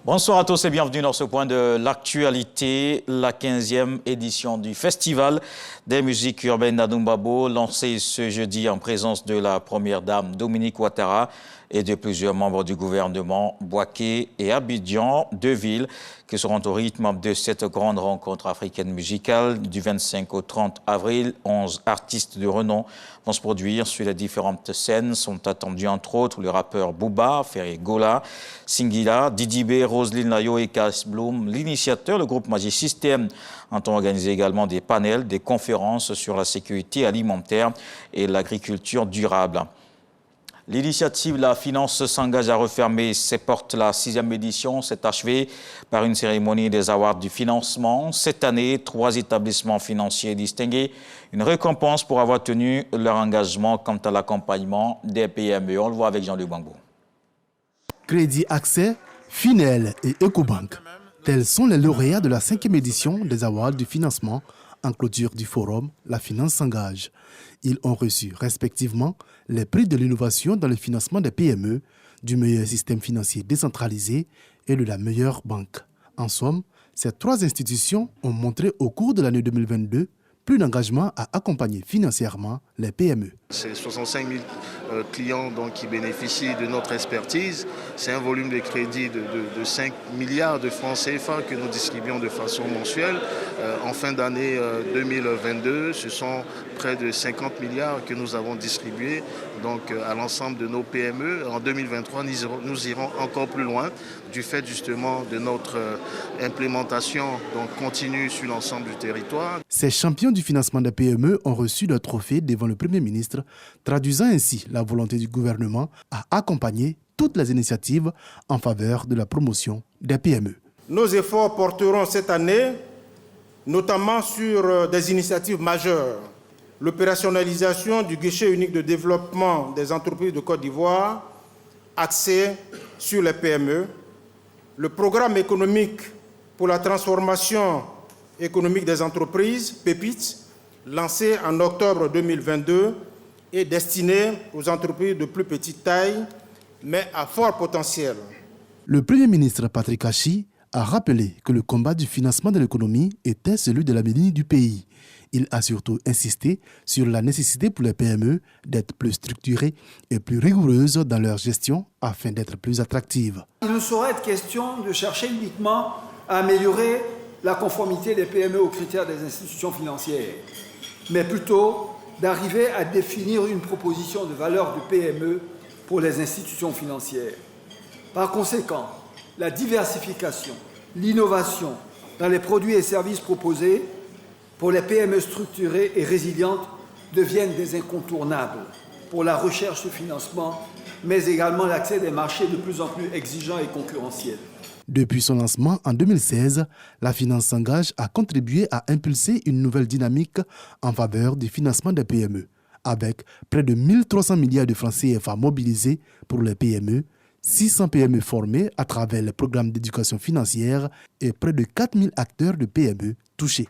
Bonsoir à tous et bienvenue dans ce point de l'actualité, la 15e édition du Festival des musiques urbaines d'Adumbabo, lancé ce jeudi en présence de la première dame Dominique Ouattara et de plusieurs membres du gouvernement Bouaké et Abidjan, deux villes qui seront au rythme de cette grande rencontre africaine musicale du 25 au 30 avril. 11 artistes de renom vont se produire sur les différentes scènes. Sont attendus entre autres le rappeur Booba, Ferry Gola, Singila, Didibé, Roselyne Layo et Cass Bloom. L'initiateur, le groupe Magic System, entend organiser également des panels, des conférences sur la sécurité alimentaire et l'agriculture durable. L'initiative La Finance s'engage à refermer ses portes. La 6e édition s'est achevée par une cérémonie des awards du financement. Cette année, 3 établissements financiers distingués, une récompense pour avoir tenu leur engagement quant à l'accompagnement des PME. On le voit avec Jean-Luc Bangou. Crédit Accès, Finel et Ecobank. Tels sont les lauréats de la 5e édition des awards du financement en clôture du forum La Finance s'engage. Ils ont reçu respectivement les prix de l'innovation dans le financement des PME, du meilleur système financier décentralisé et de la meilleure banque. En somme, ces 3 institutions ont montré au cours de l'année 2022 plus d'engagement à accompagner financièrement les PME. C'est 65 000 clients donc, qui bénéficient de notre expertise. C'est un volume de crédit de 5 milliards de francs CFA que nous distribuons de façon mensuelle. En fin d'année 2022, ce sont près de 50 milliards que nous avons distribués donc, à l'ensemble de nos PME. En 2023, nous irons encore plus loin du fait justement de notre implémentation donc, continue sur l'ensemble du territoire. Ces champions du financement des PME ont reçu leur trophée devant le Premier ministre, traduisant ainsi la volonté du gouvernement à accompagner toutes les initiatives en faveur de la promotion des PME. Nos efforts porteront cette année notamment sur des initiatives majeures. L'opérationnalisation du guichet unique de développement des entreprises de Côte d'Ivoire, axé sur les PME, le programme économique pour la transformation économique des entreprises, PEPIT, lancé en octobre 2022 et destiné aux entreprises de plus petite taille, mais à fort potentiel. Le Premier ministre Patrick Achi a rappelé que le combat du financement de l'économie était celui de l'avenir du pays. Il a surtout insisté sur la nécessité pour les PME d'être plus structurées et plus rigoureuses dans leur gestion afin d'être plus attractives. Il ne saurait être question de chercher uniquement à améliorer la conformité des PME aux critères des institutions financières, mais plutôt d'arriver à définir une proposition de valeur de PME pour les institutions financières. Par conséquent, la diversification, l'innovation dans les produits et services proposés pour les PME structurées et résilientes deviennent des incontournables pour la recherche de financement, mais également l'accès des marchés de plus en plus exigeants et concurrentiels. Depuis son lancement en 2016, la Finance s'engage à contribuer à impulser une nouvelle dynamique en faveur du financement des PME, avec près de 1300 milliards de francs CFA mobilisés pour les PME, 600 PME formés à travers les programmes d'éducation financière et près de 4000 acteurs de PME touchés.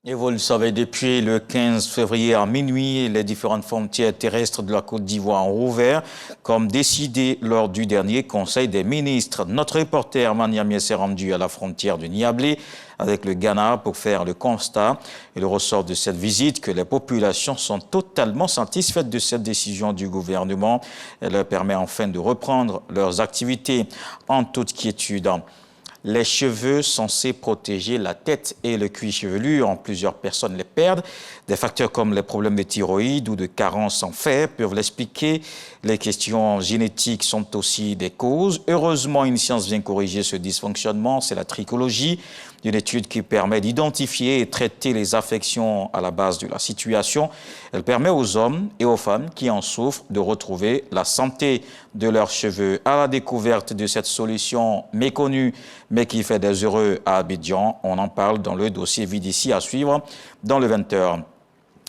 Et vous le savez, depuis le 15 février à minuit, les différentes frontières terrestres de la Côte d'Ivoire ont rouvert, comme décidé lors du dernier Conseil des ministres. Notre reporter Maniamie s'est rendu à la frontière de Niablé avec le Ghana pour faire le constat. Il ressort de cette visite que les populations sont totalement satisfaites de cette décision du gouvernement. Elle leur permet enfin de reprendre leurs activités en toute quiétude. Les cheveux censés protéger la tête et le cuir chevelu, plusieurs personnes les perdent. Des facteurs comme les problèmes de thyroïde ou de carence en fer peuvent l'expliquer. Les questions génétiques sont aussi des causes. Heureusement, une science vient corriger ce dysfonctionnement, c'est la trichologie, une étude qui permet d'identifier et traiter les affections à la base de la situation. Elle permet aux hommes et aux femmes qui en souffrent de retrouver la santé de leurs cheveux. À la découverte de cette solution méconnue, mais qui fait des heureux à Abidjan, on en parle dans le dossier Vidici à suivre dans le 20h.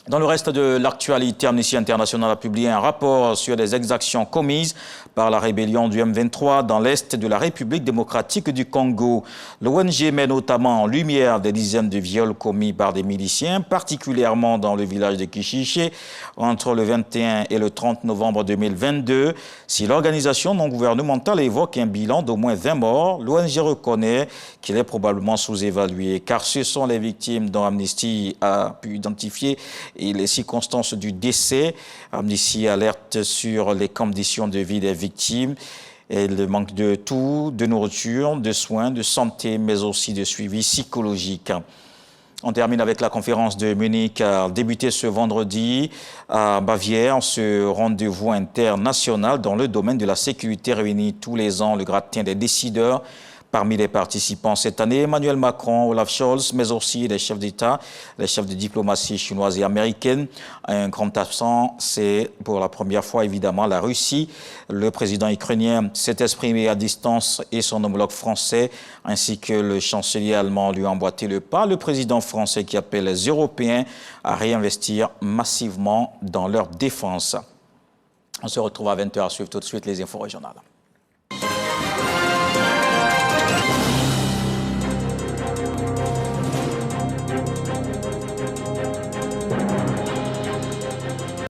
Dans le reste de l'actualité, Amnesty International a publié un rapport sur les exactions commises par la rébellion du M23 dans l'est de la République démocratique du Congo. L'ONG met notamment en lumière des dizaines de viols commis par des miliciens, particulièrement dans le village de Kishiché, entre le 21 et le 30 novembre 2022. Si l'organisation non gouvernementale évoque un bilan d'au moins 20 morts, l'ONG reconnaît qu'il est probablement sous-évalué, car ce sont les victimes dont Amnesty a pu identifier et les circonstances du décès. Amnesty alerte sur les conditions de vie des victimes et le manque de tout, de nourriture, de soins, de santé, mais aussi de suivi psychologique. On termine avec la conférence de Munich a débuté ce vendredi à Bavière. Ce rendez-vous international dans le domaine de la sécurité réunit tous les ans le gratin des décideurs. Parmi les participants cette année, Emmanuel Macron, Olaf Scholz, mais aussi les chefs d'État, les chefs de diplomatie chinoise et américaine. Un grand absent, c'est pour la première fois évidemment la Russie. Le président ukrainien s'est exprimé à distance et son homologue français, ainsi que le chancelier allemand lui a emboîté le pas. Le président français qui appelle les Européens à réinvestir massivement dans leur défense. On se retrouve à 20h à suivre tout de suite les infos régionales.